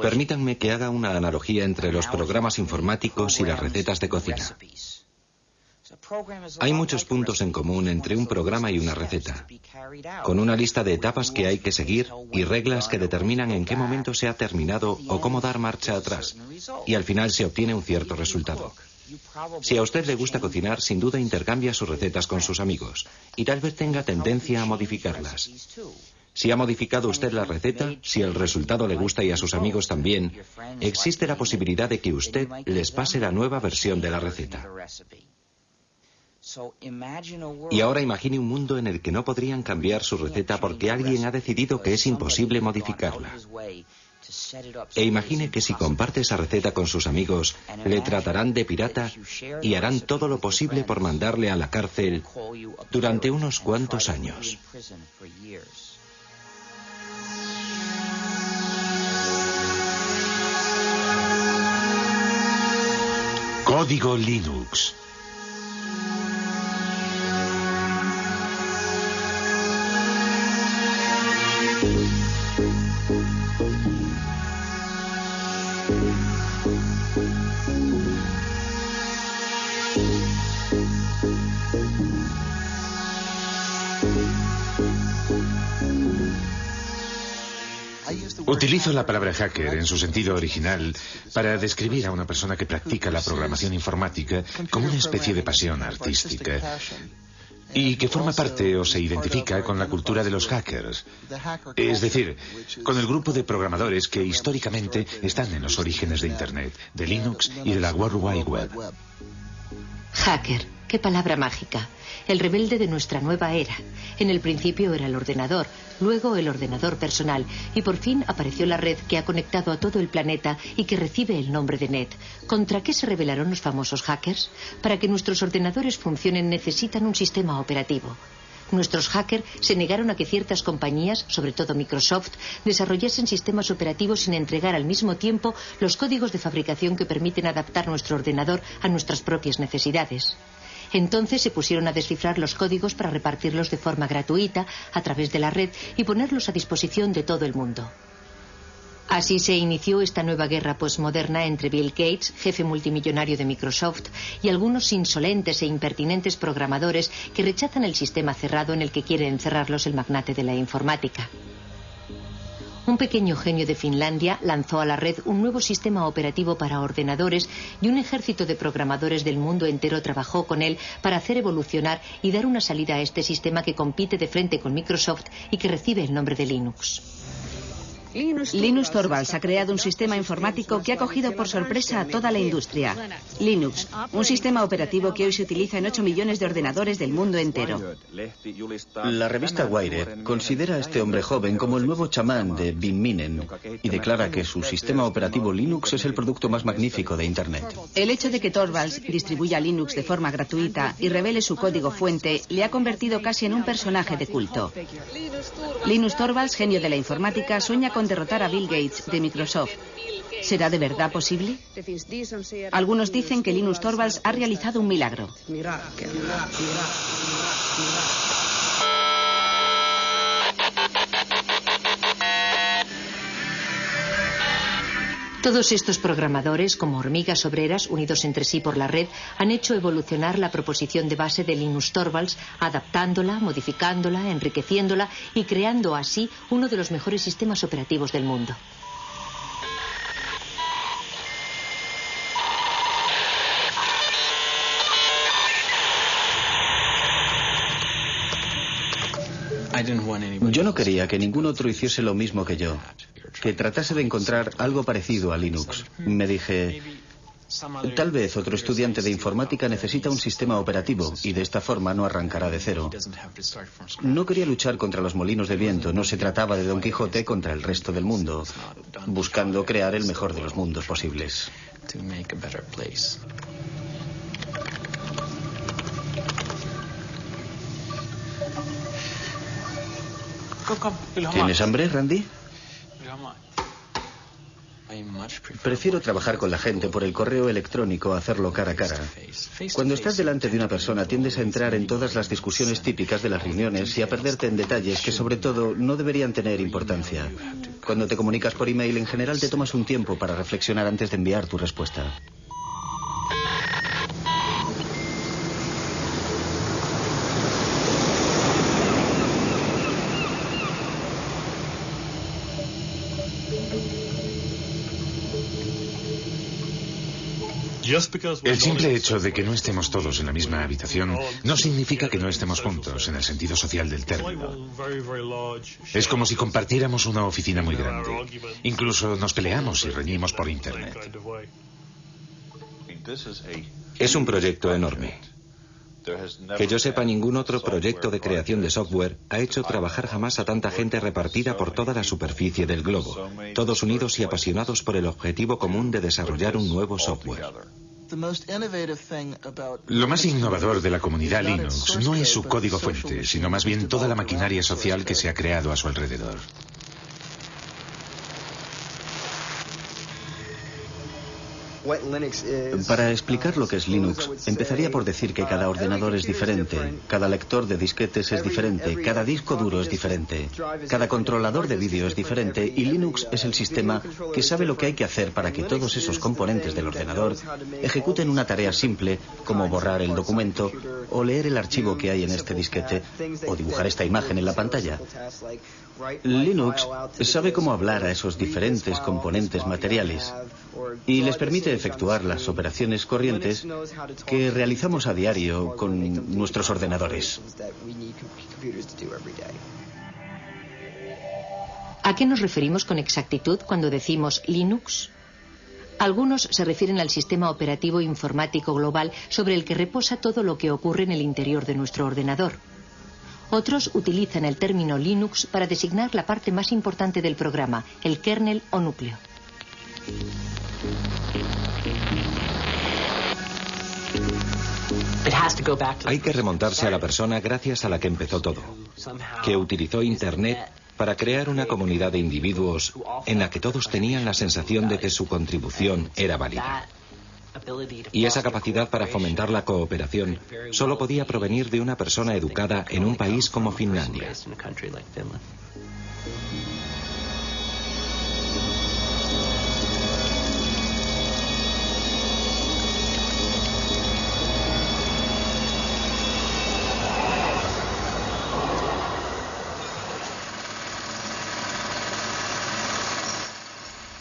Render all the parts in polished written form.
Permítanme que haga una analogía entre los programas informáticos y las recetas de cocina. Hay muchos puntos en común entre un programa y una receta, con una lista de etapas que hay que seguir y reglas que determinan en qué momento se ha terminado o cómo dar marcha atrás, y al final se obtiene un cierto resultado. Si a usted le gusta cocinar, sin duda intercambia sus recetas con sus amigos, y tal vez tenga tendencia a modificarlas. Si ha modificado usted la receta, si el resultado le gusta y a sus amigos también, existe la posibilidad de que usted les pase la nueva versión de la receta. Y ahora imagine un mundo en el que no podrían cambiar su receta porque alguien ha decidido que es imposible modificarla. E imagine que si comparte esa receta con sus amigos, le tratarán de pirata y harán todo lo posible por mandarle a la cárcel durante unos cuantos años. Código Linux. Utilizo la palabra hacker en su sentido original para describir a una persona que practica la programación informática como una especie de pasión artística y que forma parte o se identifica con la cultura de los hackers, es decir, con el grupo de programadores que históricamente están en los orígenes de Internet, de Linux y de la World Wide Web. Hacker, qué palabra mágica. El rebelde de nuestra nueva era. En el principio era el ordenador, luego el ordenador personal y por fin apareció la red que ha conectado a todo el planeta y que recibe el nombre de Net. ¿Contra qué se rebelaron los famosos hackers? Para que nuestros ordenadores funcionen necesitan un sistema operativo. Nuestros hackers se negaron a que ciertas compañías, sobre todo Microsoft, desarrollasen sistemas operativos sin entregar al mismo tiempo los códigos de fabricación que permiten adaptar nuestro ordenador a nuestras propias necesidades. Entonces se pusieron a descifrar los códigos para repartirlos de forma gratuita a través de la red y ponerlos a disposición de todo el mundo. Así se inició esta nueva guerra posmoderna entre Bill Gates, jefe multimillonario de Microsoft, y algunos insolentes e impertinentes programadores que rechazan el sistema cerrado en el que quiere encerrarlos el magnate de la informática. Un pequeño genio de Finlandia lanzó a la red un nuevo sistema operativo para ordenadores y un ejército de programadores del mundo entero trabajó con él para hacer evolucionar y dar una salida a este sistema que compite de frente con Microsoft y que recibe el nombre de Linux. Linus Torvalds ha creado un sistema informático que ha cogido por sorpresa a toda la industria. Linux, un sistema operativo que hoy se utiliza en 8 millones de ordenadores del mundo entero. La revista Wired considera a este hombre joven como el nuevo chamán de Bin Minen y declara que su sistema operativo Linux es el producto más magnífico de Internet. El hecho de que Torvalds distribuya Linux de forma gratuita y revele su código fuente le ha convertido casi en un personaje de culto. Linus Torvalds, genio de la informática, sueña con derrotar a Bill Gates de Microsoft. ¿Será de verdad posible? Algunos dicen que Linus Torvalds ha realizado un milagro. Todos estos programadores, como hormigas obreras unidos entre sí por la red, han hecho evolucionar la proposición de base de Linus Torvalds, adaptándola, modificándola, enriqueciéndola y creando así uno de los mejores sistemas operativos del mundo. Yo no quería que ningún otro hiciese lo mismo que yo, que tratase de encontrar algo parecido a Linux. Me dije, tal vez otro estudiante de informática necesita un sistema operativo y de esta forma no arrancará de cero. No quería luchar contra los molinos de viento, no se trataba de Don Quijote contra el resto del mundo, buscando crear el mejor de los mundos posibles. ¿Tienes hambre, Randy? Prefiero trabajar con la gente por el correo electrónico a hacerlo cara a cara. Cuando estás delante de una persona tiendes a entrar en todas las discusiones típicas de las reuniones y a perderte en detalles que sobre todo no deberían tener importancia. Cuando te comunicas por email en general te tomas un tiempo para reflexionar antes de enviar tu respuesta. El simple hecho de que no estemos todos en la misma habitación no significa que no estemos juntos, en el sentido social del término. Es como si compartiéramos una oficina muy grande. Incluso nos peleamos y reñimos por Internet. Es un proyecto enorme. Que yo sepa, ningún otro proyecto de creación de software ha hecho trabajar jamás a tanta gente repartida por toda la superficie del globo, todos unidos y apasionados por el objetivo común de desarrollar un nuevo software. Lo más innovador de la comunidad Linux no es su código fuente, sino más bien toda la maquinaria social que se ha creado a su alrededor. Para explicar lo que es Linux, empezaría por decir que cada ordenador es diferente, cada lector de disquetes es diferente, cada disco duro es diferente, cada controlador de vídeo es diferente y Linux es el sistema que sabe lo que hay que hacer para que todos esos componentes del ordenador ejecuten una tarea simple como borrar el documento o leer el archivo que hay en este disquete o dibujar esta imagen en la pantalla. Linux sabe cómo hablar a esos diferentes componentes materiales y les permite efectuar las operaciones corrientes que realizamos a diario con nuestros ordenadores. ¿A qué nos referimos con exactitud cuando decimos Linux? Algunos se refieren al sistema operativo informático global sobre el que reposa todo lo que ocurre en el interior de nuestro ordenador. Otros utilizan el término Linux para designar la parte más importante del programa, el kernel o núcleo. Hay que remontarse a la persona gracias a la que empezó todo, que utilizó Internet para crear una comunidad de individuos en la que todos tenían la sensación de que su contribución era válida. Y esa capacidad para fomentar la cooperación solo podía provenir de una persona educada en un país como Finlandia.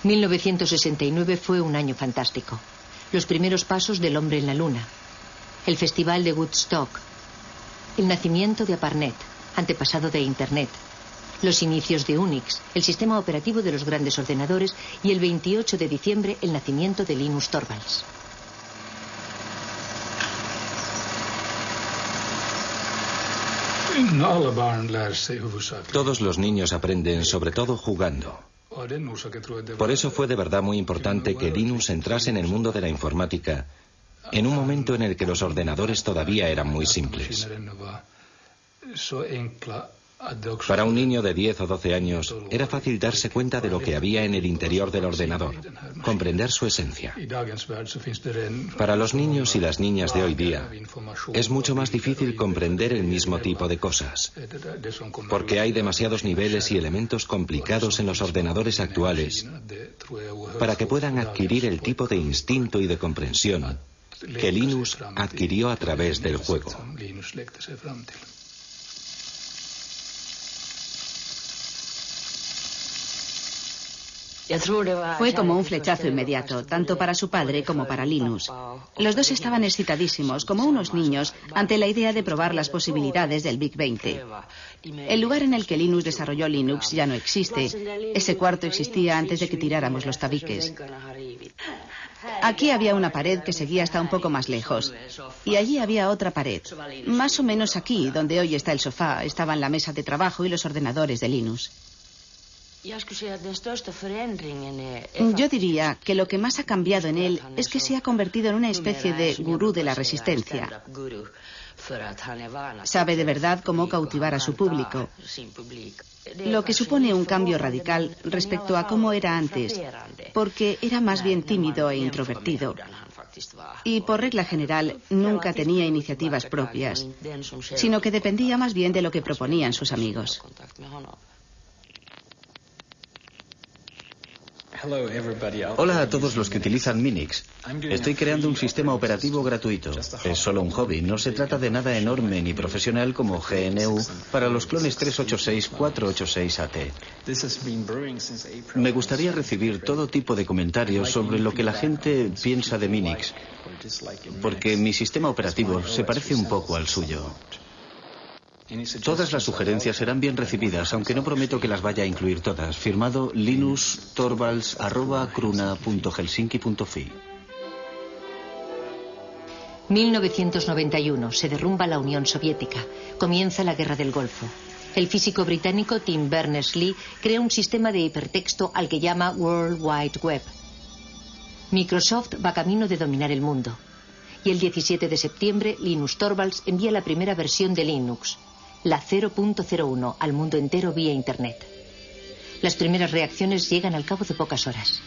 ...1969 fue un año fantástico. Los primeros pasos del hombre en la luna, el festival de Woodstock, el nacimiento de ARPANET, antepasado de Internet, los inicios de Unix, el sistema operativo de los grandes ordenadores y el 28 de diciembre el nacimiento de Linus Torvalds. Todos los niños aprenden, sobre todo jugando. Por eso fue de verdad muy importante que Linus entrase en el mundo de la informática en un momento en el que los ordenadores todavía eran muy simples. Para un niño de 10 o 12 años era fácil darse cuenta de lo que había en el interior del ordenador, comprender su esencia. Para los niños y las niñas de hoy día es mucho más difícil comprender el mismo tipo de cosas, porque hay demasiados niveles y elementos complicados en los ordenadores actuales para que puedan adquirir el tipo de instinto y de comprensión que Linus adquirió a través del juego. Fue como un flechazo inmediato, tanto para su padre como para Linus. Los dos estaban excitadísimos, como unos niños, ante la idea de probar las posibilidades del Big 20. El lugar en el que Linus desarrolló Linux ya no existe. Ese cuarto existía antes de que tiráramos los tabiques. Aquí había una pared que seguía hasta un poco más lejos. Y allí había otra pared. Más o menos aquí, donde hoy está el sofá, estaban la mesa de trabajo y los ordenadores de Linus. Yo diría que lo que más ha cambiado en él es que se ha convertido en una especie de gurú de la resistencia. Sabe de verdad cómo cautivar a su público. lo que supone un cambio radical respecto a cómo era antes, porque era más bien tímido e introvertido. Y por regla general nunca tenía iniciativas propias, sino que dependía más bien de lo que proponían sus amigos. Hola a todos los que utilizan Minix. Estoy creando un sistema operativo gratuito. Es solo un hobby, no se trata de nada enorme ni profesional como GNU para los clones 386-486AT. Me gustaría recibir todo tipo de comentarios sobre lo que la gente piensa de Minix, porque mi sistema operativo se parece un poco al suyo. Todas las sugerencias serán bien recibidas, aunque no prometo que las vaya a incluir todas. Firmado linustorvalds@cruna.helsinki.fi. 1991. Se derrumba la Unión Soviética. Comienza la Guerra del Golfo. El físico británico Tim Berners-Lee crea un sistema de hipertexto al que llama World Wide Web. Microsoft va camino de dominar el mundo. Y el 17 de septiembre, Linus Torvalds envía la primera versión de Linux, la 0.01, al mundo entero vía Internet. Las primeras reacciones llegan al cabo de pocas horas.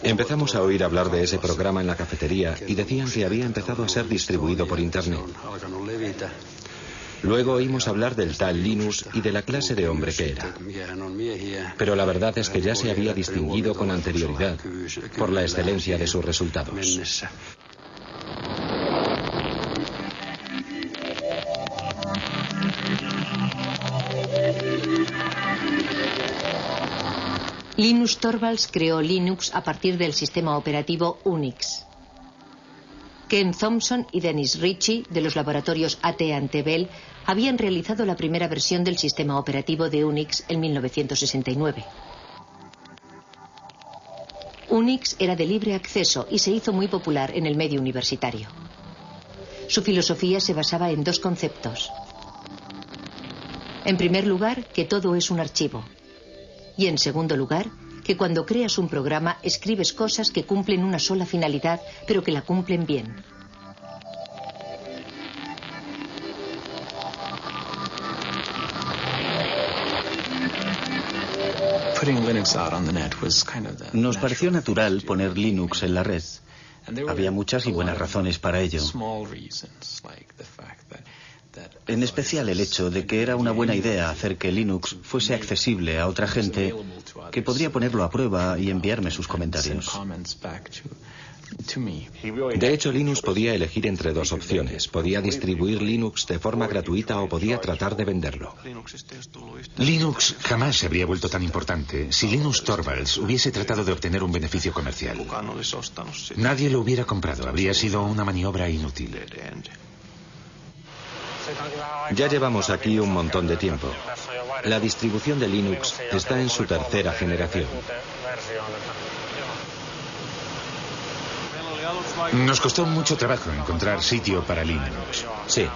Empezamos a oír hablar de ese programa en la cafetería y decían que había empezado a ser distribuido por Internet. Luego oímos hablar del tal Linus y de la clase de hombre que era. Pero la verdad es que ya se había distinguido con anterioridad por la excelencia de sus resultados. Linus Torvalds creó Linux a partir del sistema operativo Unix. Ken Thompson y Dennis Ritchie, de los laboratorios AT&T Bell, habían realizado la primera versión del sistema operativo de Unix en 1969. Unix era de libre acceso y se hizo muy popular en el medio universitario. Su filosofía se basaba en dos conceptos. En primer lugar, que todo es un archivo. Y en segundo lugar, que cuando creas un programa escribes cosas que cumplen una sola finalidad, pero que la cumplen bien. Nos pareció natural poner Linux en la red. Había muchas y buenas razones para ello. En especial el hecho de que era una buena idea hacer que Linux fuese accesible a otra gente que podría ponerlo a prueba y enviarme sus comentarios. De hecho, Linus podía elegir entre dos opciones. Podía distribuir Linux de forma gratuita o podía tratar de venderlo. Linux jamás se habría vuelto tan importante si Linus Torvalds hubiese tratado de obtener un beneficio comercial. Nadie lo hubiera comprado, habría sido una maniobra inútil. Ya llevamos aquí un montón de tiempo. La distribución de Linux está en su tercera generación. Nos costó mucho trabajo encontrar sitio para Linux. Sí.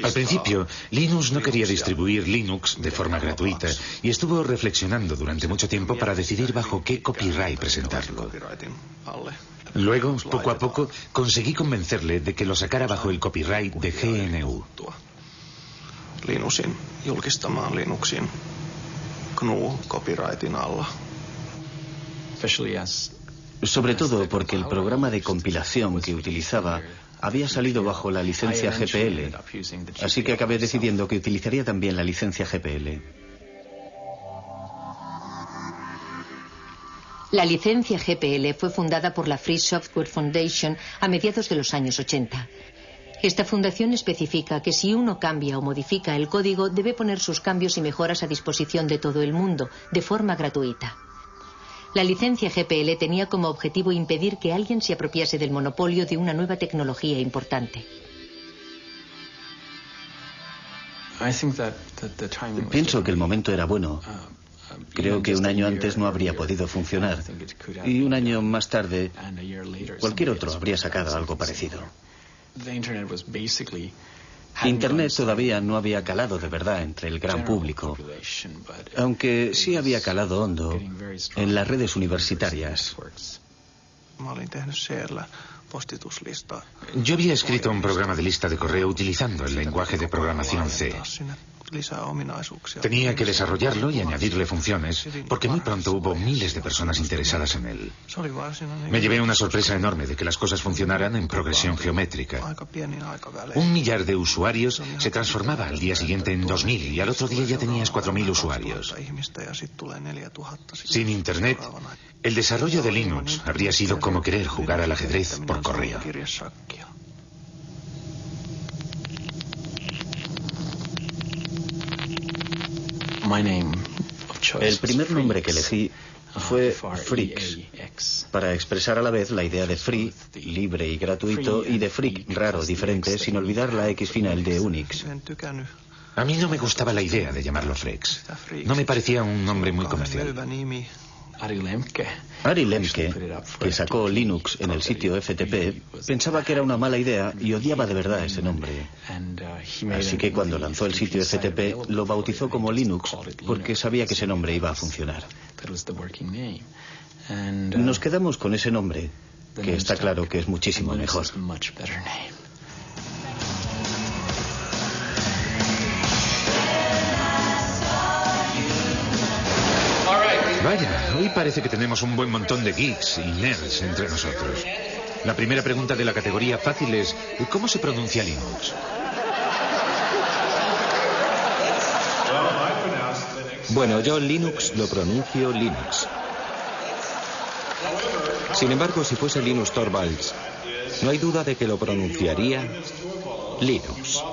Al principio, Linus no quería distribuir Linux de forma gratuita y estuvo reflexionando durante mucho tiempo para decidir bajo qué copyright presentarlo. Luego, poco a poco, conseguí convencerle de que lo sacara bajo el copyright de GNU. Linuxin julkistamaan Linuxin GNU copyrightin alla. Sobre todo porque el programa de compilación que utilizaba había salido bajo la licencia GPL, así que acabé decidiendo que utilizaría también la licencia GPL. La licencia GPL fue fundada por la Free Software Foundation a mediados de los años 80. Esta fundación especifica que si uno cambia o modifica el código, debe poner sus cambios y mejoras a disposición de todo el mundo, de forma gratuita. La licencia GPL tenía como objetivo impedir que alguien se apropiase del monopolio de una nueva tecnología importante. Pienso que el momento era bueno. Creo que un año antes no habría podido funcionar. Y un año más tarde, cualquier otro habría sacado algo parecido. Internet todavía no había calado de verdad entre el gran público, aunque sí había calado hondo en las redes universitarias. Yo había escrito un programa de lista de correo utilizando el lenguaje de programación C. Tenía que desarrollarlo y añadirle funciones, porque muy pronto hubo miles de personas interesadas en él. Me llevé una sorpresa enorme de que las cosas funcionaran en progresión geométrica. 1 millar de usuarios se transformaba al día siguiente en 2000 y al otro día ya tenías 4000 usuarios. Sin Internet, el desarrollo de Linux habría sido como querer jugar al ajedrez por correo. El primer nombre que elegí fue Freaks, para expresar a la vez la idea de free, libre y gratuito, y de freak, raro, diferente, sin olvidar la X final de Unix. A mí no me gustaba la idea de llamarlo Freaks. No me parecía un nombre muy comercial. Ari Lemke, que sacó Linux en el sitio FTP, pensaba que era una mala idea y odiaba de verdad ese nombre. Así que cuando lanzó el sitio FTP lo bautizó como Linux porque sabía que ese nombre iba a funcionar. Nos quedamos con ese nombre, que está claro que es muchísimo mejor. Vaya, hoy parece que tenemos un buen montón de geeks y nerds entre nosotros. La primera pregunta de la categoría fácil es, ¿cómo se pronuncia Linux? Bueno, yo Linux lo pronuncio Linux. Sin embargo, si fuese Linus Torvalds, no hay duda de que lo pronunciaría Linux.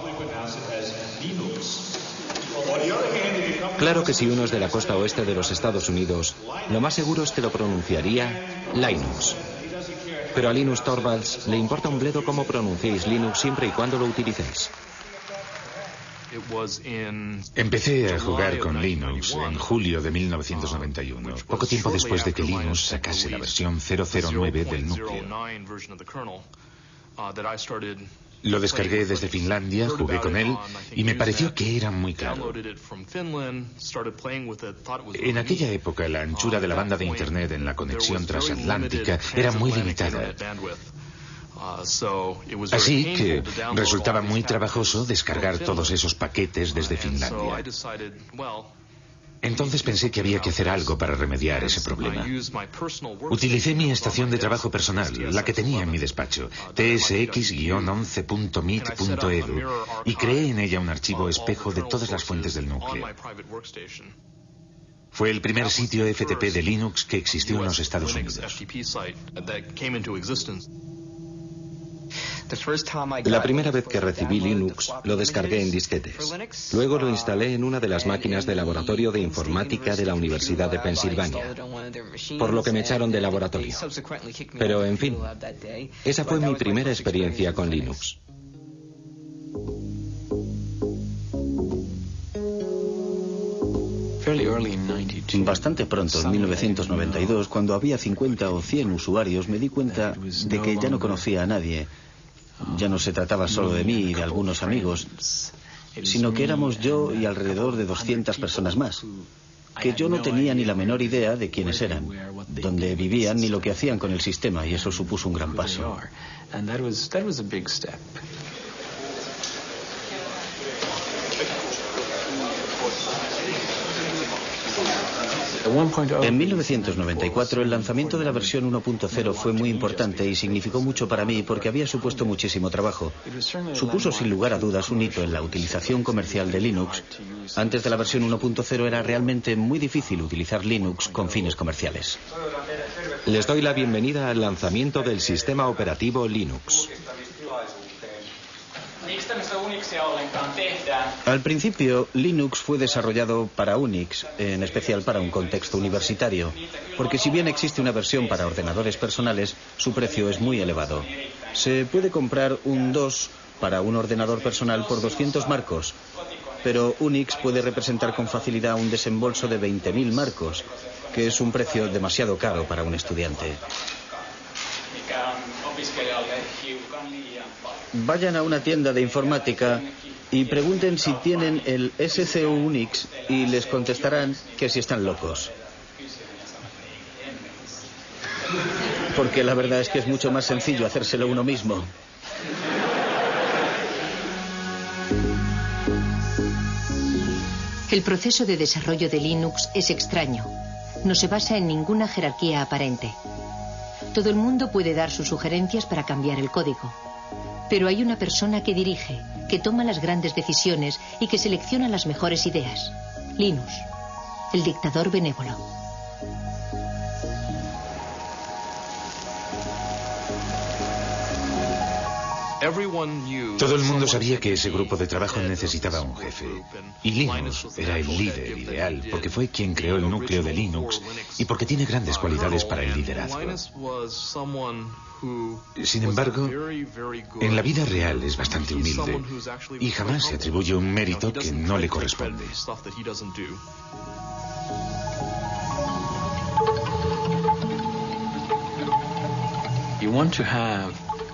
Claro que si uno es de la costa oeste de los Estados Unidos, lo más seguro es que lo pronunciaría Linux. Pero a Linus Torvalds le importa un bledo cómo pronunciéis Linux siempre y cuando lo utilicéis. Empecé a jugar con Linux en julio de 1991, poco tiempo después de que Linux sacase la versión 009 del núcleo. Lo descargué desde Finlandia, jugué con él y me pareció que era muy caro. En aquella época la anchura de la banda de Internet en la conexión transatlántica era muy limitada. Así que resultaba muy trabajoso descargar todos esos paquetes desde Finlandia. Entonces pensé que había que hacer algo para remediar ese problema. Utilicé mi estación de trabajo personal, la que tenía en mi despacho, tsx-11.meet.edu, y creé en ella un archivo espejo de todas las fuentes del núcleo. Fue el primer sitio FTP de Linux que existió en los Estados Unidos. La primera vez que recibí Linux lo descargué en disquetes. Luego lo instalé en una de las máquinas de laboratorio de informática de la Universidad de Pensilvania, por lo que me echaron del laboratorio. Pero, en fin, esa fue mi primera experiencia con Linux. Bastante pronto, en 1992, cuando había 50 o 100 usuarios, me di cuenta de que ya no conocía a nadie. Ya no se trataba solo de mí y de algunos amigos, sino que éramos yo y alrededor de 200 personas más, que yo no tenía ni la menor idea de quiénes eran, dónde vivían ni lo que hacían con el sistema, y eso supuso un gran paso. En 1994 el lanzamiento de la versión 1.0 fue muy importante y significó mucho para mí porque había supuesto muchísimo trabajo. Supuso sin lugar a dudas un hito en la utilización comercial de Linux. Antes de la versión 1.0 era realmente muy difícil utilizar Linux con fines comerciales. Les doy la bienvenida al lanzamiento del sistema operativo Linux. Al principio, Linux fue desarrollado para Unix, en especial para un contexto universitario, porque si bien existe una versión para ordenadores personales, su precio es muy elevado. Se puede comprar un DOS para un ordenador personal por 200 marcos, pero Unix puede representar con facilidad un desembolso de 20.000 marcos, que es un precio demasiado caro para un estudiante. Vayan a una tienda de informática y pregunten si tienen el SCU Unix y les contestarán que si están locos. Porque la verdad es que es mucho más sencillo hacérselo uno mismo. El proceso de desarrollo de Linux es extraño. No se basa en ninguna jerarquía aparente. Todo el mundo puede dar sus sugerencias para cambiar el código. Pero hay una persona que dirige, que toma las grandes decisiones y que selecciona las mejores ideas. Linus, el dictador benévolo. Todo el mundo sabía que ese grupo de trabajo necesitaba un jefe. Y Linus era el líder ideal, porque fue quien creó el núcleo de Linux y porque tiene grandes cualidades para el liderazgo. Sin embargo, en la vida real es bastante humilde y jamás se atribuye un mérito que no le corresponde.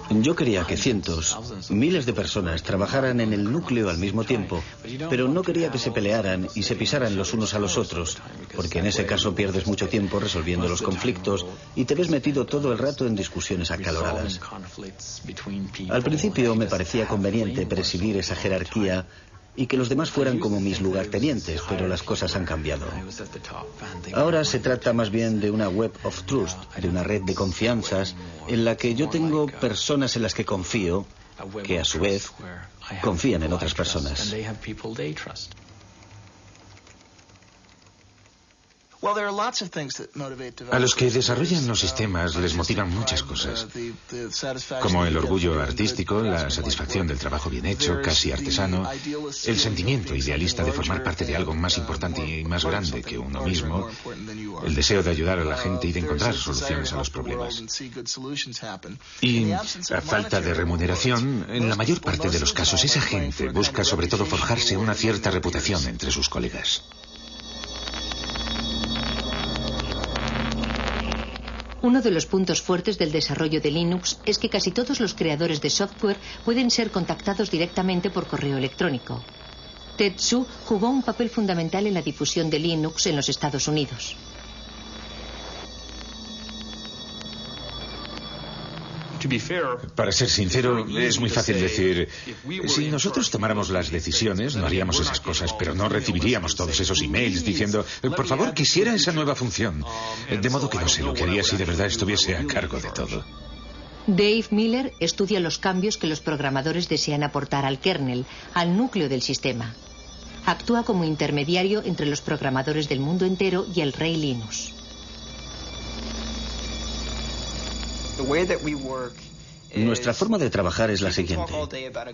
Yo quería que cientos, miles de personas trabajaran en el núcleo al mismo tiempo, pero no quería que se pelearan y se pisaran los unos a los otros, porque en ese caso pierdes mucho tiempo resolviendo los conflictos y te ves metido todo el rato en discusiones acaloradas. Al principio me parecía conveniente presidir esa jerarquía y que los demás fueran como mis lugartenientes, pero las cosas han cambiado. Ahora se trata más bien de una web of trust, de una red de confianzas en la que yo tengo personas en las que confío, que a su vez confían en otras personas. A los que desarrollan los sistemas les motivan muchas cosas, como el orgullo artístico, la satisfacción del trabajo bien hecho, casi artesano, el sentimiento idealista de formar parte de algo más importante y más grande que uno mismo, el deseo de ayudar a la gente y de encontrar soluciones a los problemas. Y, a falta de remuneración, en la mayor parte de los casos esa gente busca sobre todo forjarse una cierta reputación entre sus colegas. Uno de los puntos fuertes del desarrollo de Linux es que casi todos los creadores de software pueden ser contactados directamente por correo electrónico. Tetsu jugó un papel fundamental en la difusión de Linux en los Estados Unidos. Para ser sincero, es muy fácil decir, si nosotros tomáramos las decisiones, no haríamos esas cosas, pero no recibiríamos todos esos emails diciendo, por favor, quisiera esa nueva función. De modo que no sé lo que haría si de verdad estuviese a cargo de todo. Dave Miller estudia los cambios que los programadores desean aportar al kernel, al núcleo del sistema. Actúa como intermediario entre los programadores del mundo entero y el rey Linus. Nuestra forma de trabajar es la siguiente.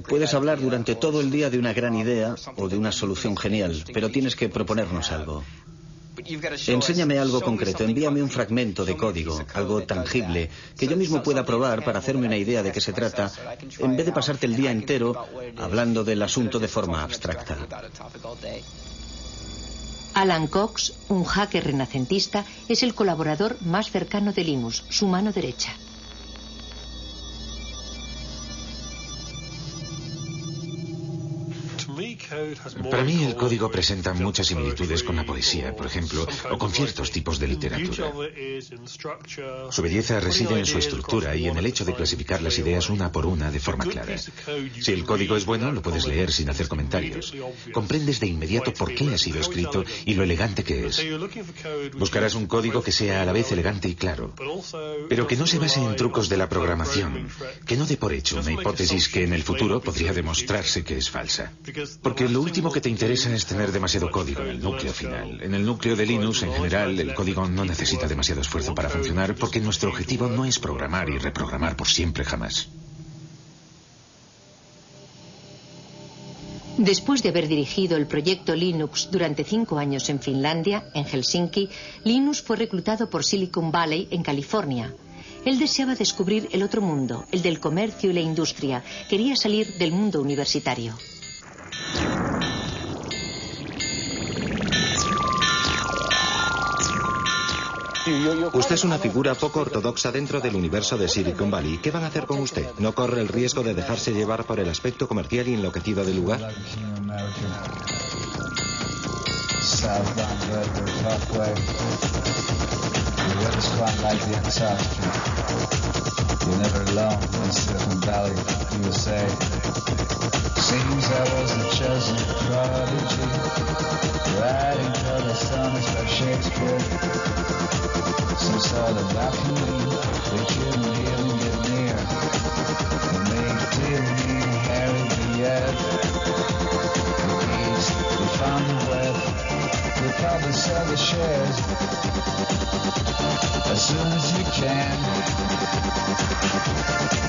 Puedes hablar durante todo el día de una gran idea o de una solución genial, pero tienes que proponernos algo. Enséñame algo concreto, envíame un fragmento de código, algo tangible, que yo mismo pueda probar para hacerme una idea de qué se trata, en vez de pasarte el día entero hablando del asunto de forma abstracta. Alan Cox, un hacker renacentista, es el colaborador más cercano de Linus, su mano derecha. Para mí el código presenta muchas similitudes con la poesía, por ejemplo, o con ciertos tipos de literatura. Su belleza reside en su estructura y en el hecho de clasificar las ideas una por una de forma clara. Si el código es bueno, lo puedes leer sin hacer comentarios. Comprendes de inmediato por qué ha sido escrito y lo elegante que es. Buscarás un código que sea a la vez elegante y claro, pero que no se base en trucos de la programación, que no dé por hecho una hipótesis que en el futuro podría demostrarse que es falsa. Porque lo último que te interesa es tener demasiado código en el núcleo final. En el núcleo de Linux, en general, el código no necesita demasiado esfuerzo para funcionar porque nuestro objetivo no es programar y reprogramar por siempre jamás. Después de haber dirigido el proyecto Linux durante 5 años en Finlandia, en Helsinki, Linus fue reclutado por Silicon Valley, en California. Él deseaba descubrir el otro mundo, el del comercio y la industria. Quería salir del mundo universitario. Usted es una figura poco ortodoxa dentro del universo de Silicon Valley. ¿Qué van a hacer con usted? ¿No corre el riesgo de dejarse llevar por el aspecto comercial y enloquecido del lugar? Seems I was the chosen prodigy, riding till the sun is like Shakespeare. Some sort of balcony, they couldn't even get near. And they didn't even Harry the Ed. The bees, they found the web, they probably sell the shares. As soon as you can,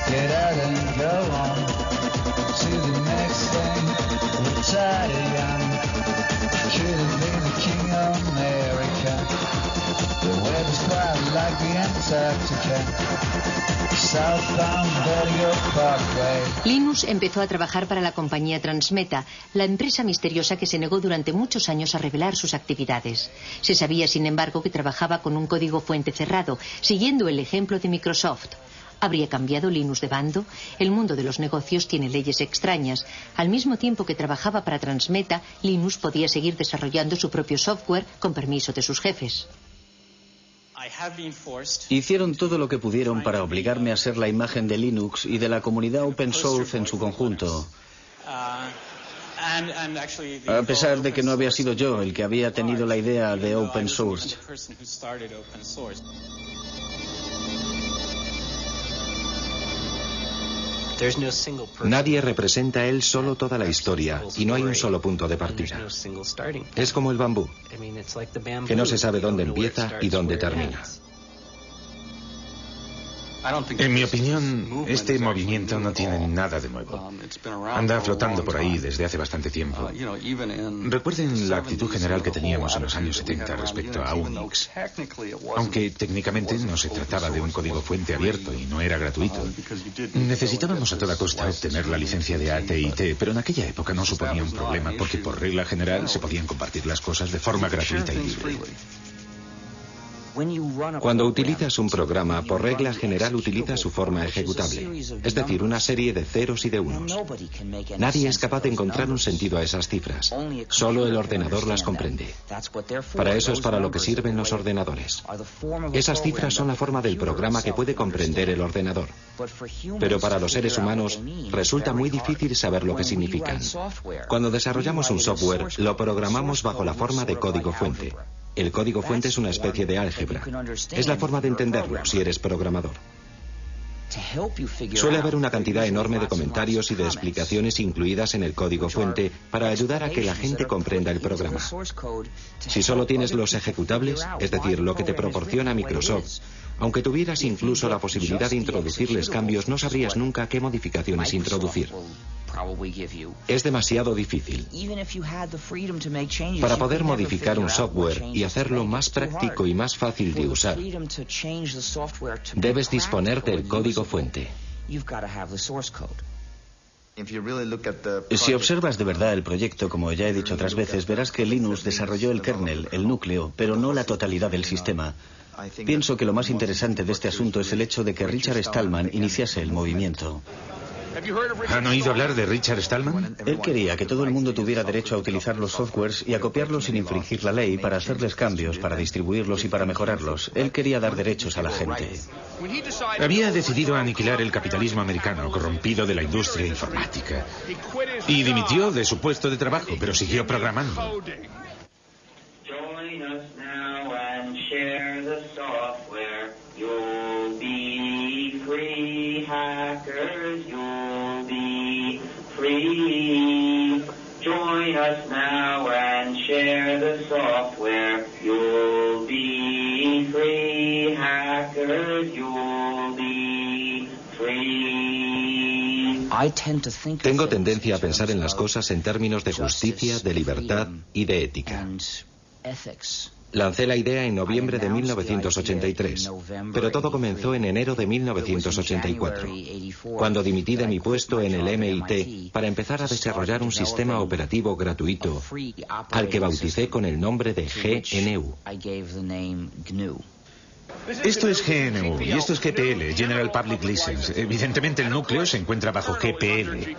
get out and go on. To the next thing, retire young. Should have been the king of America. The weather's quite like the Antarctica. Southbound Bellevue Parkway. Linus empezó a trabajar para la compañía Transmeta, la empresa misteriosa que se negó durante muchos años a revelar sus actividades. Se sabía, sin embargo, que trabajaba con un código fuente cerrado, siguiendo el ejemplo de Microsoft. ¿Habría cambiado Linus de bando? El mundo de los negocios tiene leyes extrañas. Al mismo tiempo que trabajaba para Transmeta, Linus podía seguir desarrollando su propio software con permiso de sus jefes. Hicieron todo lo que pudieron para obligarme a ser la imagen de Linux y de la comunidad open source en su conjunto. A pesar de que no había sido yo el que había tenido la idea de open source. Nadie representa él solo toda la historia y no hay un solo punto de partida. Es como el bambú, que no se sabe dónde empieza y dónde termina. En mi opinión, este movimiento no tiene nada de nuevo. Anda flotando por ahí desde hace bastante tiempo. Recuerden la actitud general que teníamos en los años 70 respecto a Unix. Aunque técnicamente no se trataba de un código fuente abierto y no era gratuito. Necesitábamos a toda costa obtener la licencia de AT&T, pero en aquella época no suponía un problema porque por regla general se podían compartir las cosas de forma gratuita y libre. Cuando utilizas un programa, por regla general utiliza su forma ejecutable, es decir, una serie de ceros y de unos. Nadie es capaz de encontrar un sentido a esas cifras, solo el ordenador las comprende. Para eso es para lo que sirven los ordenadores. Esas cifras son la forma del programa que puede comprender el ordenador. Pero para los seres humanos resulta muy difícil saber lo que significan. Cuando desarrollamos un software, lo programamos bajo la forma de código fuente. El código fuente es una especie de álgebra. Es la forma de entenderlo si eres programador. Suele haber una cantidad enorme de comentarios y de explicaciones incluidas en el código fuente para ayudar a que la gente comprenda el programa. Si solo tienes los ejecutables, es decir, lo que te proporciona Microsoft, aunque tuvieras incluso la posibilidad de introducirles cambios, no sabrías nunca qué modificaciones introducir. Es demasiado difícil. Para poder modificar un software y hacerlo más práctico y más fácil de usar, debes disponer del código fuente. Si observas de verdad el proyecto, como ya he dicho otras veces, verás que Linus desarrolló el kernel, el núcleo, pero no la totalidad del sistema. Pienso que lo más interesante de este asunto es el hecho de que Richard Stallman iniciase el movimiento. ¿Han oído hablar de Richard Stallman? Él quería que todo el mundo tuviera derecho a utilizar los softwares y a copiarlos sin infringir la ley, para hacerles cambios, para distribuirlos y para mejorarlos. Él quería dar derechos a la gente. Había decidido aniquilar el capitalismo americano corrompido de la industria informática. Y dimitió de su puesto de trabajo, pero siguió programando. Hackers, you'll be free. Join us now and share the software. You'll be free. Hackers, you'll be free. Tengo tendencia a pensar en las cosas en términos de justicia, de libertad y de ética. Lancé la idea en noviembre de 1983, pero todo comenzó en enero de 1984, cuando dimití de mi puesto en el MIT para empezar a desarrollar un sistema operativo gratuito, al que bauticé con el nombre de GNU. Esto es GNU y esto es GPL, General Public License. Evidentemente el núcleo se encuentra bajo GPL.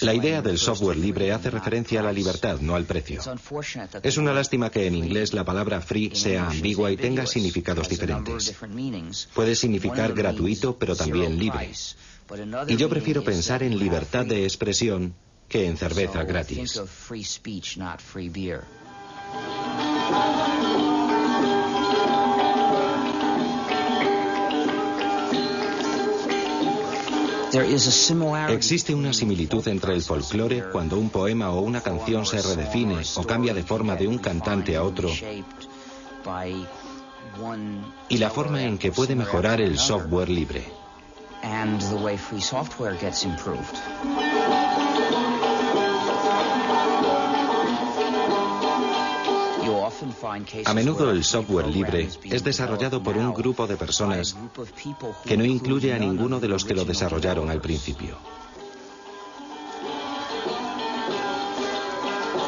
La idea del software libre hace referencia a la libertad, no al precio. Es una lástima que en inglés la palabra free sea ambigua y tenga significados diferentes. Puede significar gratuito, pero también libre. Y yo prefiero pensar en libertad de expresión que en cerveza gratis. Existe una similitud entre el folclore cuando un poema o una canción se redefine o cambia de forma de un cantante a otro y la forma en que puede mejorar el software libre. A menudo el software libre es desarrollado por un grupo de personas que no incluye a ninguno de los que lo desarrollaron al principio.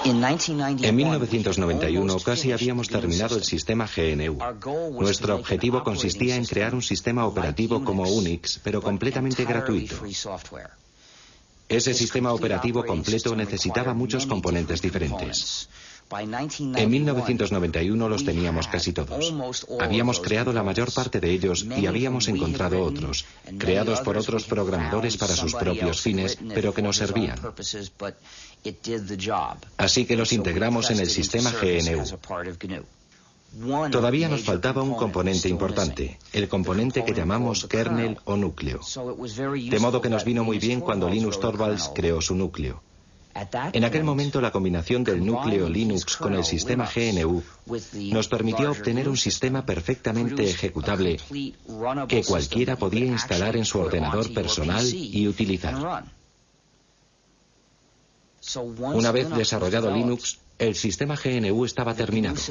En 1991 casi habíamos terminado el sistema GNU. Nuestro objetivo consistía en crear un sistema operativo como Unix, pero completamente gratuito. Ese sistema operativo completo necesitaba muchos componentes diferentes. En 1991 los teníamos casi todos. Habíamos creado la mayor parte de ellos y habíamos encontrado otros, creados por otros programadores para sus propios fines, pero que nos servían. Así que los integramos en el sistema GNU. Todavía nos faltaba un componente importante, el componente que llamamos kernel o núcleo. De modo que nos vino muy bien cuando Linus Torvalds creó su núcleo. En aquel momento la combinación del núcleo Linux con el sistema GNU nos permitió obtener un sistema perfectamente ejecutable que cualquiera podía instalar en su ordenador personal y utilizar. Una vez desarrollado Linux, el sistema GNU estaba terminado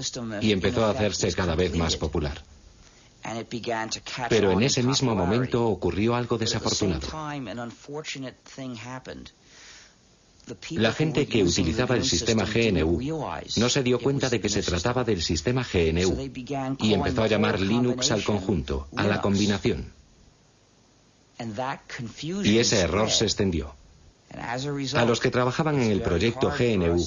y empezó a hacerse cada vez más popular. Pero en ese mismo momento ocurrió algo desafortunado. La gente que utilizaba el sistema GNU no se dio cuenta de que se trataba del sistema GNU y empezó a llamar Linux al conjunto, a la combinación. Y ese error se extendió. A los que trabajaban en el proyecto GNU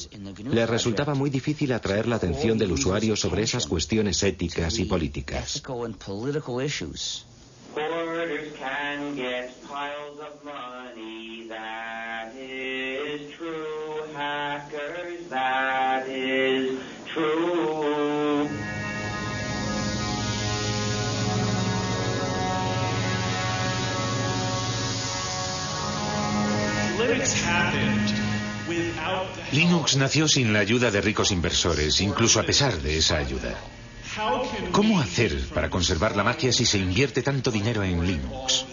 les resultaba muy difícil atraer la atención del usuario sobre esas cuestiones éticas y políticas. Linux nació sin la ayuda de ricos inversores, incluso a pesar de esa ayuda. ¿Cómo hacer para conservar la magia si se invierte tanto dinero en Linux?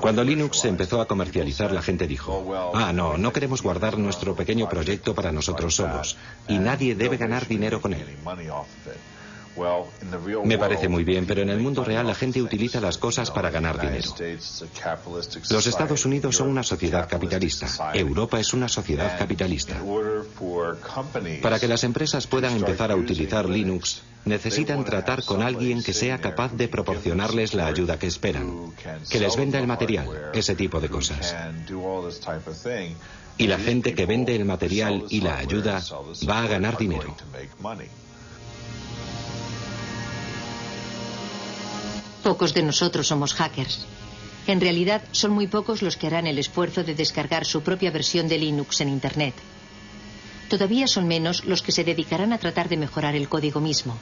Cuando Linux se empezó a comercializar, la gente dijo, no queremos guardar nuestro pequeño proyecto para nosotros solos, y nadie debe ganar dinero con él. Me parece muy bien, pero en el mundo real la gente utiliza las cosas para ganar dinero. Los Estados Unidos son una sociedad capitalista. Europa es una sociedad capitalista. Para que las empresas puedan empezar a utilizar Linux, necesitan tratar con alguien que sea capaz de proporcionarles la ayuda que esperan, que les venda el material, ese tipo de cosas. Y la gente que vende el material y la ayuda va a ganar dinero. Pocos de nosotros somos hackers. En realidad, son muy pocos los que harán el esfuerzo de descargar su propia versión de Linux en Internet. Todavía son menos los que se dedicarán a tratar de mejorar el código mismo.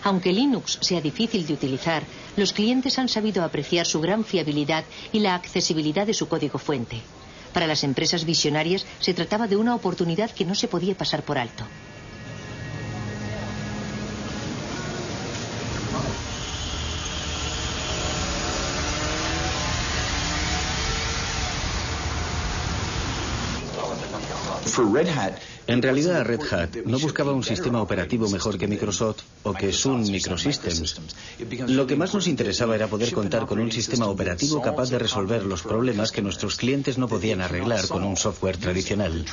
Aunque Linux sea difícil de utilizar, los clientes han sabido apreciar su gran fiabilidad y la accesibilidad de su código fuente. Para las empresas visionarias se trataba de una oportunidad que no se podía pasar por alto. En realidad, Red Hat no buscaba un sistema operativo mejor que Microsoft o que Sun Microsystems. Lo que más nos interesaba era poder contar con un sistema operativo capaz de resolver los problemas que nuestros clientes no podían arreglar con un software tradicional.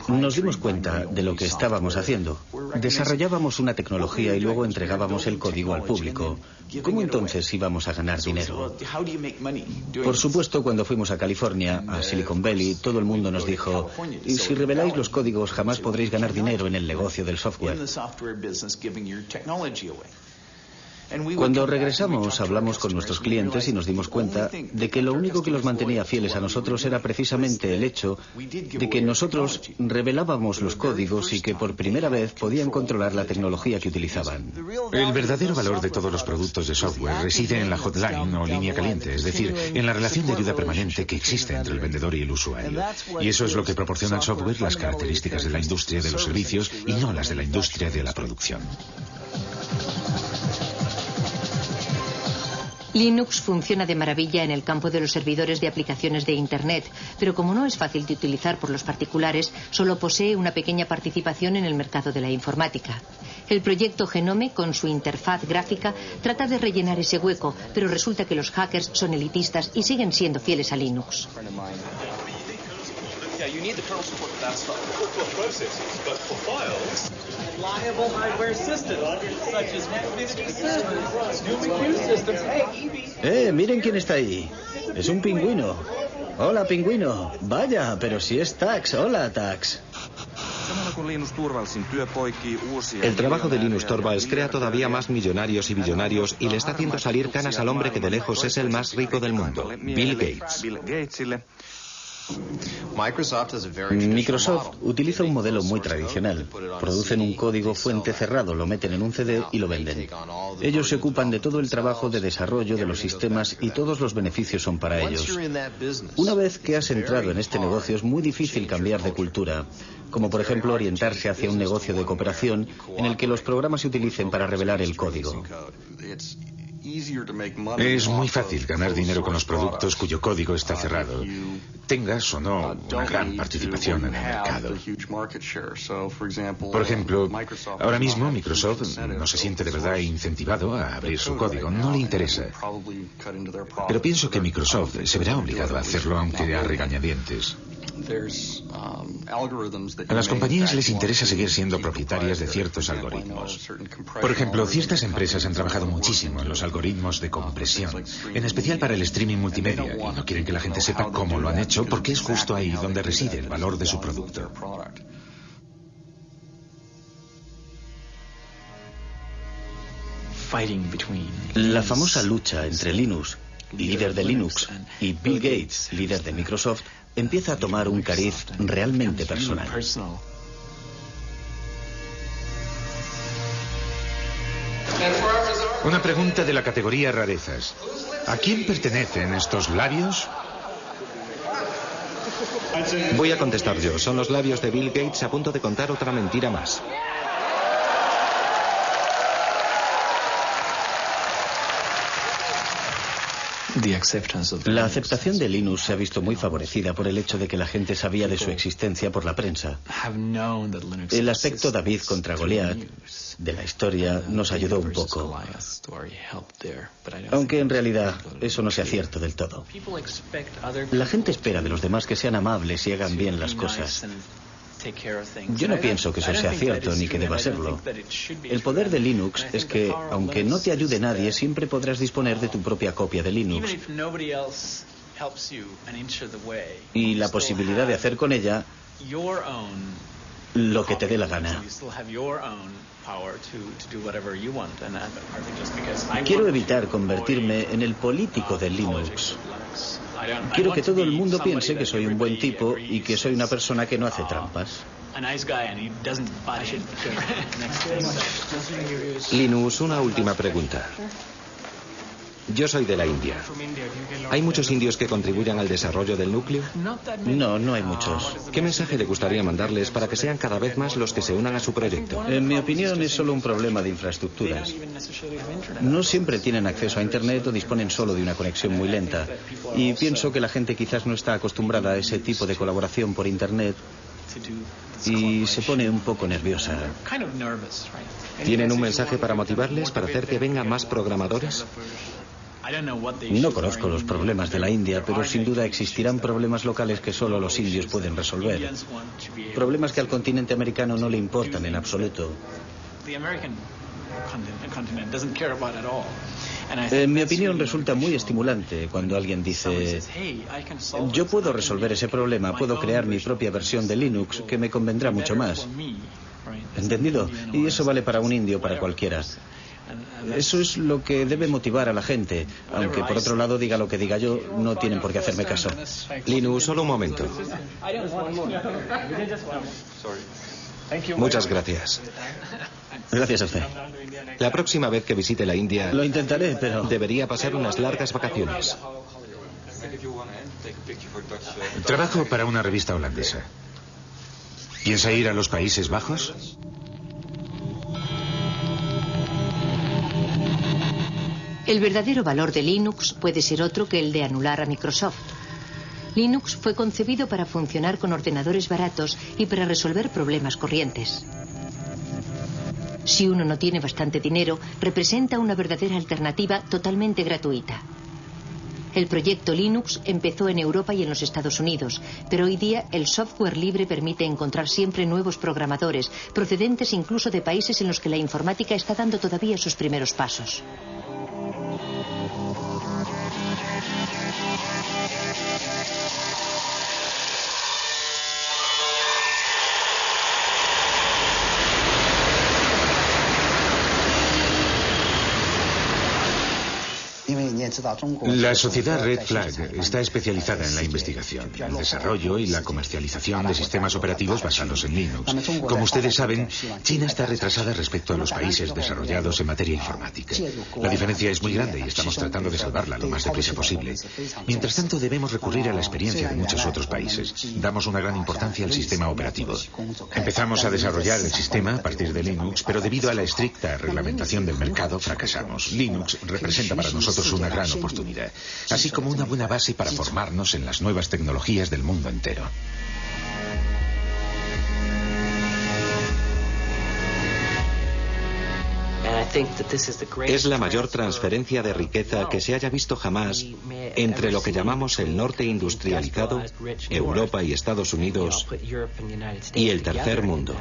Nos dimos cuenta de lo que estábamos haciendo. Desarrollábamos una tecnología y luego entregábamos el código al público. ¿Cómo entonces íbamos a ganar dinero? Por supuesto, cuando fuimos a California, a Silicon Valley, todo el mundo nos dijo: y si reveláis los códigos, jamás podréis ganar dinero en el negocio del software. Cuando regresamos, hablamos con nuestros clientes y nos dimos cuenta de que lo único que los mantenía fieles a nosotros era precisamente el hecho de que nosotros revelábamos los códigos y que por primera vez podían controlar la tecnología que utilizaban. El verdadero valor de todos los productos de software reside en la hotline o línea caliente, es decir, en la relación de ayuda permanente que existe entre el vendedor y el usuario. Y eso es lo que proporciona el software las características de la industria de los servicios y no las de la industria de la producción. Linux funciona de maravilla en el campo de los servidores de aplicaciones de Internet, pero como no es fácil de utilizar por los particulares, solo posee una pequeña participación en el mercado de la informática. El proyecto Genome, con su interfaz gráfica, trata de rellenar ese hueco, pero resulta que los hackers son elitistas y siguen siendo fieles a Linux. Miren quién está ahí. Es un pingüino. Hola, pingüino. Vaya, pero si es Tax. Hola, Tax. El trabajo de Linus Torvalds crea todavía más millonarios y billonarios y le está haciendo salir canas al hombre que de lejos es el más rico del mundo, Bill Gates. Microsoft utiliza un modelo muy tradicional. Producen un código fuente cerrado, lo meten en un CD y lo venden. Ellos se ocupan de todo el trabajo de desarrollo de los sistemas y todos los beneficios son para ellos. Una vez que has entrado en este negocio es muy difícil cambiar de cultura, como por ejemplo orientarse hacia un negocio de cooperación en el que los programas se utilicen para revelar el código. Es muy fácil ganar dinero con los productos cuyo código está cerrado, tengas o no una gran participación en el mercado. Por ejemplo, ahora mismo Microsoft no se siente de verdad incentivado a abrir su código, no le interesa. Pero pienso que Microsoft se verá obligado a hacerlo aunque a regañadientes. A las compañías les interesa seguir siendo propietarias de ciertos algoritmos. Por ejemplo, ciertas empresas han trabajado muchísimo en los algoritmos de compresión, en especial para el streaming multimedia, y no quieren que la gente sepa cómo lo han hecho porque es justo ahí donde reside el valor de su producto. La famosa lucha entre Linus, líder de Linux, y Bill Gates, líder de Microsoft, empieza a tomar un cariz realmente personal. Una pregunta de la categoría rarezas. ¿A quién pertenecen estos labios? Voy a contestar yo. Son los labios de Bill Gates a punto de contar otra mentira más. La aceptación de Linux se ha visto muy favorecida por el hecho de que la gente sabía de su existencia por la prensa. El aspecto David contra Goliat de la historia nos ayudó un poco, aunque en realidad eso no sea cierto del todo. La gente espera de los demás que sean amables y hagan bien las cosas. Yo no pienso que eso sea cierto ni que deba serlo. El poder de Linux es que, aunque no te ayude nadie, siempre podrás disponer de tu propia copia de Linux. Y la posibilidad de hacer con ella lo que te dé la gana. Quiero evitar convertirme en el político de Linux. Quiero que todo el mundo piense que soy un buen tipo y que soy una persona que no hace trampas. Linus, una última pregunta. Yo soy de la India. ¿Hay muchos indios que contribuyan al desarrollo del núcleo? No hay muchos. ¿Qué mensaje le gustaría mandarles para que sean cada vez más los que se unan a su proyecto? En mi opinión es solo un problema de infraestructuras. No siempre tienen acceso a Internet o disponen solo de una conexión muy lenta. Y pienso que la gente quizás no está acostumbrada a ese tipo de colaboración por Internet y se pone un poco nerviosa. ¿Tienen un mensaje para motivarles, para hacer que vengan más programadores? No conozco los problemas de la India, pero sin duda existirán problemas locales que solo los indios pueden resolver. Problemas que al continente americano no le importan en absoluto. En mi opinión resulta muy estimulante cuando alguien dice: yo puedo resolver ese problema, puedo crear mi propia versión de Linux que me convendrá mucho más. ¿Entendido? Y eso vale para un indio, para cualquiera. Eso es lo que debe motivar a la gente, aunque por otro lado, diga lo que diga yo, no tienen por qué hacerme caso. Linus, solo un momento. Muchas gracias. Gracias a usted. La próxima vez que visite la India... Lo intentaré, pero... debería pasar unas largas vacaciones. Trabajo para una revista holandesa. ¿Piensa ir a los Países Bajos? El verdadero valor de Linux puede ser otro que el de anular a Microsoft. Linux fue concebido para funcionar con ordenadores baratos y para resolver problemas corrientes. Si uno no tiene bastante dinero, representa una verdadera alternativa totalmente gratuita. El proyecto Linux empezó en Europa y en los Estados Unidos, pero hoy día el software libre permite encontrar siempre nuevos programadores, procedentes incluso de países en los que la informática está dando todavía sus primeros pasos. La sociedad Red Flag está especializada en la investigación, el desarrollo y la comercialización de sistemas operativos basados en Linux. Como ustedes saben, China está retrasada respecto a los países desarrollados en materia informática. La diferencia es muy grande y estamos tratando de salvarla lo más deprisa posible. Mientras tanto, debemos recurrir a la experiencia de muchos otros países. Damos una gran importancia al sistema operativo. Empezamos a desarrollar el sistema a partir de Linux, pero debido a la estricta reglamentación del mercado, fracasamos. Linux representa para nosotros una gran oportunidad, así como una buena base para formarnos en las nuevas tecnologías del mundo entero. Es la mayor transferencia de riqueza que se haya visto jamás entre lo que llamamos el norte industrializado, Europa y Estados Unidos, y el tercer mundo.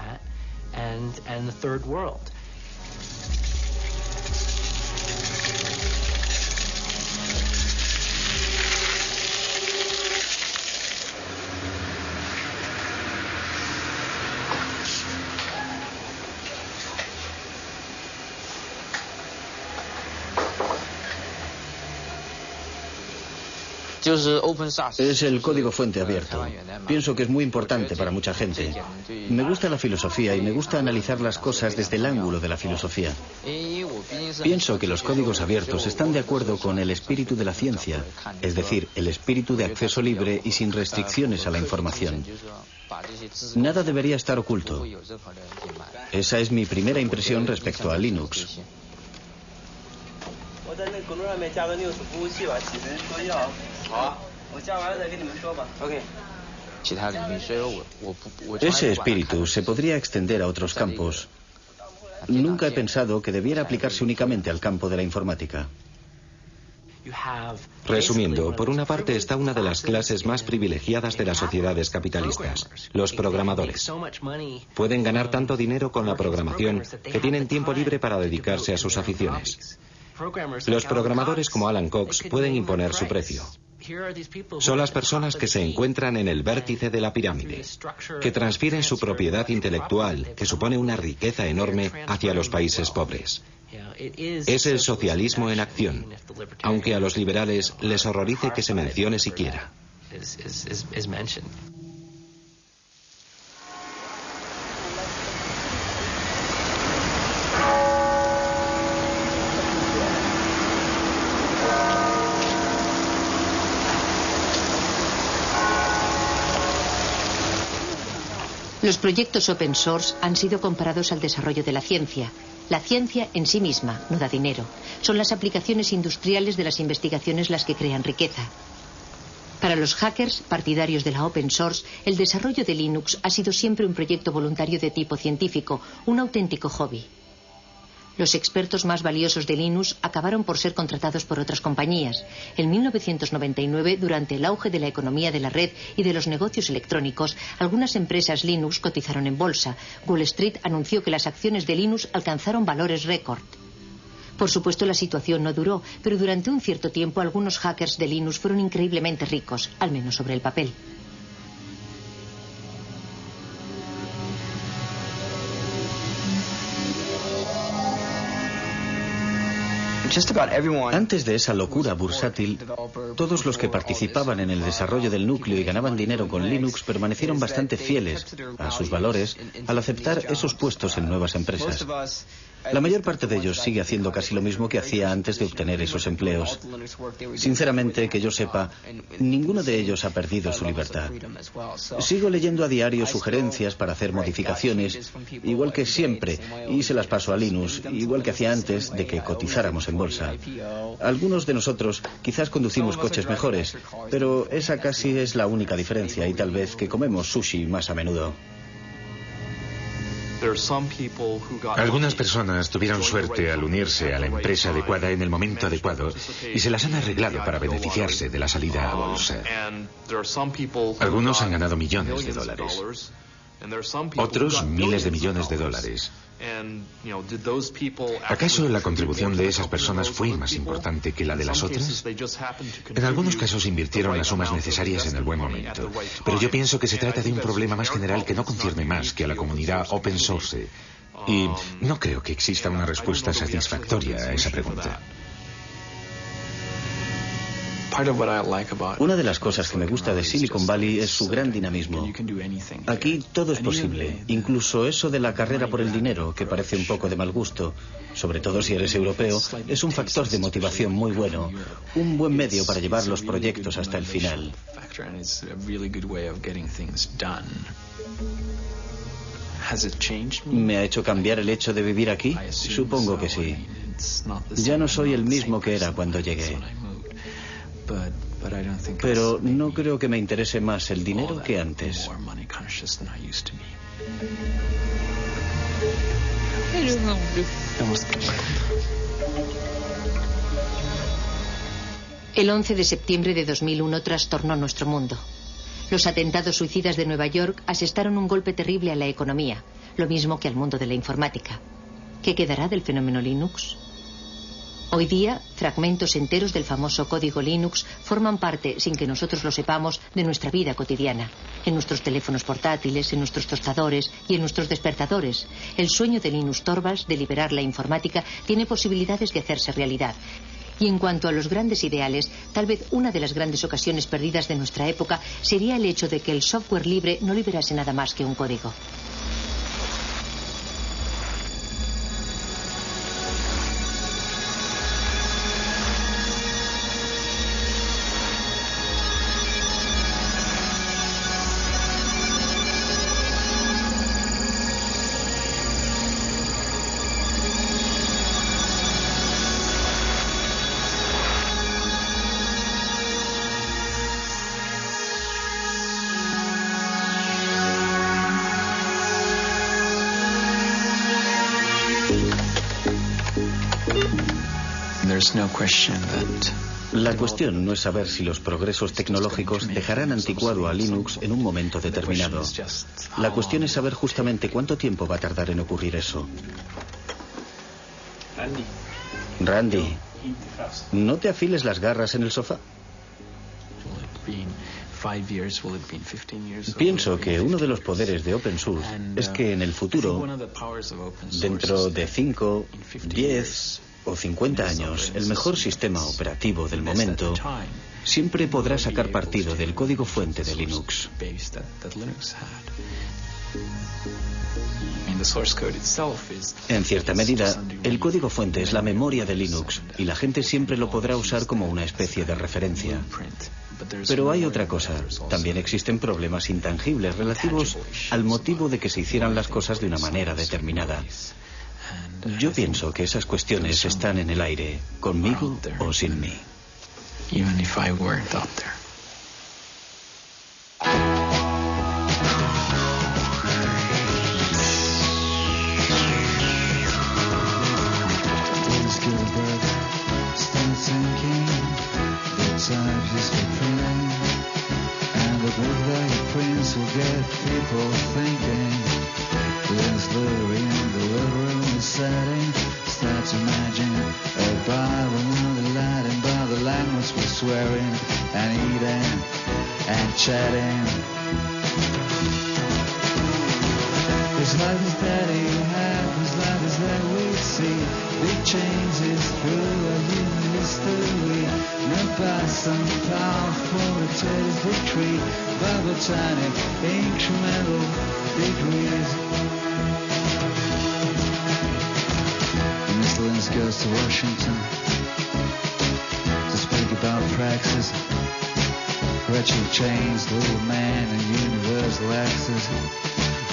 Es el código fuente abierto. Pienso que es muy importante para mucha gente. Me gusta la filosofía y me gusta analizar las cosas desde el ángulo de la filosofía. Pienso que los códigos abiertos están de acuerdo con el espíritu de la ciencia, es decir, el espíritu de acceso libre y sin restricciones a la información. Nada debería estar oculto. Esa es mi primera impresión respecto a Linux. Ese espíritu se podría extender a otros campos. Nunca he pensado que debiera aplicarse únicamente al campo de la informática. Resumiendo, por una parte está una de las clases más privilegiadas de las sociedades capitalistas, los programadores. Pueden ganar tanto dinero con la programación que tienen tiempo libre para dedicarse a sus aficiones. Los programadores como Alan Cox pueden imponer su precio. Son las personas que se encuentran en el vértice de la pirámide, que transfieren su propiedad intelectual, que supone una riqueza enorme, hacia los países pobres. Es el socialismo en acción, aunque a los liberales les horrorice que se mencione siquiera. Los proyectos open source han sido comparados al desarrollo de la ciencia. La ciencia en sí misma no da dinero. Son las aplicaciones industriales de las investigaciones las que crean riqueza. Para los hackers, partidarios de la open source, el desarrollo de Linux ha sido siempre un proyecto voluntario de tipo científico, un auténtico hobby. Los expertos más valiosos de Linux acabaron por ser contratados por otras compañías. En 1999, durante el auge de la economía de la red y de los negocios electrónicos, algunas empresas Linux cotizaron en bolsa. Wall Street anunció que las acciones de Linux alcanzaron valores récord. Por supuesto, la situación no duró, pero durante un cierto tiempo algunos hackers de Linux fueron increíblemente ricos, al menos sobre el papel. Antes de esa locura bursátil, todos los que participaban en el desarrollo del núcleo y ganaban dinero con Linux permanecieron bastante fieles a sus valores al aceptar esos puestos en nuevas empresas. La mayor parte de ellos sigue haciendo casi lo mismo que hacía antes de obtener esos empleos. Sinceramente, que yo sepa, ninguno de ellos ha perdido su libertad. Sigo leyendo a diario sugerencias para hacer modificaciones, igual que siempre, y se las paso a Linux, igual que hacía antes de que cotizáramos en bolsa. Algunos de nosotros quizás conducimos coches mejores, pero esa casi es la única diferencia, y tal vez que comemos sushi más a menudo. Algunas personas tuvieron suerte al unirse a la empresa adecuada en el momento adecuado y se las han arreglado para beneficiarse de la salida a bolsa. Algunos han ganado millones de dólares, otros miles de millones de dólares. ¿Acaso la contribución de esas personas fue más importante que la de las otras? En algunos casos invirtieron las sumas necesarias en el buen momento, pero yo pienso que se trata de un problema más general que no concierne más que a la comunidad open source, y no creo que exista una respuesta satisfactoria a esa pregunta. Una de las cosas que me gusta de Silicon Valley es su gran dinamismo. Aquí todo es posible, incluso eso de la carrera por el dinero, que parece un poco de mal gusto, sobre todo si eres europeo, es un factor de motivación muy bueno, un buen medio para llevar los proyectos hasta el final. ¿Me ha hecho cambiar el hecho de vivir aquí? Supongo que sí. Ya no soy el mismo que era cuando llegué. Pero no creo que me interese más el dinero que antes. El 11 de septiembre de 2001 trastornó nuestro mundo. Los atentados suicidas de Nueva York asestaron un golpe terrible a la economía, lo mismo que al mundo de la informática. ¿Qué quedará del fenómeno Linux? Hoy día, fragmentos enteros del famoso código Linux forman parte, sin que nosotros lo sepamos, de nuestra vida cotidiana. En nuestros teléfonos portátiles, en nuestros tostadores y en nuestros despertadores. El sueño de Linus Torvalds de liberar la informática tiene posibilidades de hacerse realidad. Y en cuanto a los grandes ideales, tal vez una de las grandes ocasiones perdidas de nuestra época sería el hecho de que el software libre no liberase nada más que un código. La cuestión no es saber si los progresos tecnológicos dejarán anticuado a Linux en un momento determinado. La cuestión es saber justamente cuánto tiempo va a tardar en ocurrir eso. Randy, ¿no te afiles las garras en el sofá? Pienso que uno de los poderes de Open Source es que en el futuro, dentro de 5, 10 o 50 años, el mejor sistema operativo del momento siempre podrá sacar partido del código fuente de Linux. En cierta medida, el código fuente es la memoria de Linux y la gente siempre lo podrá usar como una especie de referencia. Pero hay otra cosa. También existen problemas intangibles relativos al motivo de que se hicieran las cosas de una manera determinada. Yo pienso que esas cuestiones están en el aire, conmigo o sin mí. types for printing, and the book that he prints will get people thinking. There's literary in the living room setting. Start to imagine a Bible, not Latin, but the language we're swearing and eating and chatting. His life is that he had, his life is that we see. Big changes through a human history, not by some powerful dictator's victory, by botanic incremental degrees. Mr. Linus goes to Washington to speak about praxis, retro chains, little man, and universal access.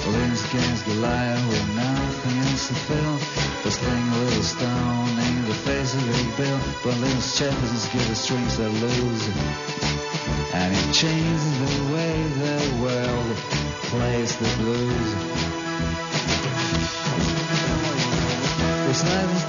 Linus against Goliath with nothing else to fill, but sling a little stone in the face of Big Bill. But Linus Jefferson's give the strings that lose, and it changes the way the world plays the blues. This life is